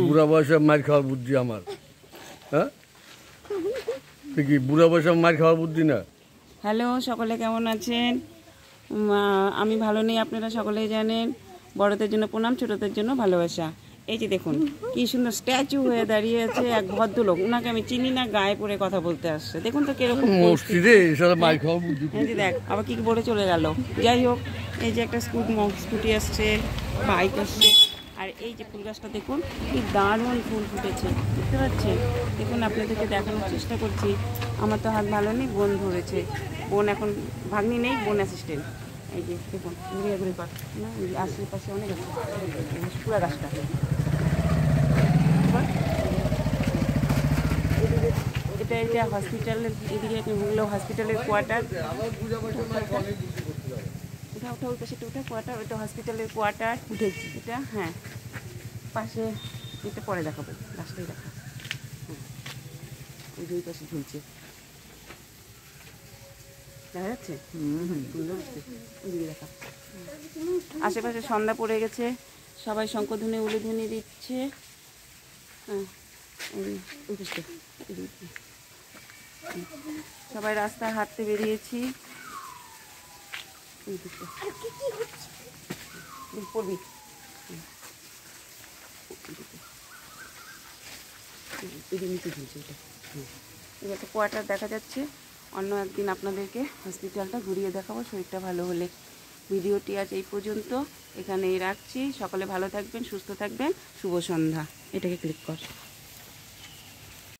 বুড়া বয়সে মার খাওয়ার বুদ্ধি আমার। হ্যাঁ কি বুড়া বয়সে মার খাওয়ার বুদ্ধি না? হ্যালো, সকলে কেমন আছেন? আমি ভালো নেই, আপনারা সকলেই জানেন। বড়দের জন্য প্রণাম, ছোটদের জন্য ভালোবাসা। এই যে দেখুন কি সুন্দর স্ট্যাচু হয়ে দাঁড়িয়ে আছে এক ভদ্রলোক। ওনাকে আমি চিনি না, গায়ে পড়ে কথা বলতে আসছে। দেখুন তো কিরকম মসজিদে মার খাওয়ার বুদ্ধি। এই যে দেখ আবার কি বলে চলে গেল। যাই হোক, এই যে একটা স্কুটি আসছে, বাইক আসছে, আর এই যে ফুল গাছটা দেখুন কি দারুণ ফুল ফুটেছে, বুঝতে পারছেন? দেখুন আপনাদেরকে দেখানোর চেষ্টা করছি। আমার তো হাত ভালো নেই, বোন ধরেছে। বোন এখন ভাগ্নি নেই, বোন অ্যাসিস্ট্যান্ট। এই যে দেখুন ঘুরিয়ে ঘুরে কর না, আশেপাশে অনেক আছে পুরা গাছটা। এটা এই যে হসপিটালের এদিকে হলো হসপিটালের কোয়ার্টার। এটা ওটা ওই পাশে ওটা কোয়ার্টার, ওইটা হসপিটালের কোয়ার্টার উঠেছি এটা। হ্যাঁ, পাশে এটা পরে দেখাবো, গাছটাই দেখা। হ্যাঁ, ওই দুই পাশে ঝুলছে, দেখা যাচ্ছে? সুন্দর ওইদিকে দেখা। আশেপাশে সন্ধ্যা পড়ে গেছে, সবাই শঙ্খধ্বনি উলুধ্বনি দিচ্ছে। হ্যাঁ, ওই পাশে সবাই রাস্তায় হাঁটতে বেরিয়েছি। পড়বি এটা একটা কোয়ার্টার দেখা যাচ্ছে। অন্য একদিন আপনাদেরকে হসপিটালটা ঘুরিয়ে দেখাবো, শরীরটা ভালো হলে। ভিডিওটি আজ এই পর্যন্ত, এখানেই রাখছি। সকলে ভালো থাকবেন, সুস্থ থাকবেন। শুভ সন্ধ্যা। এটাকে ক্লিক কর।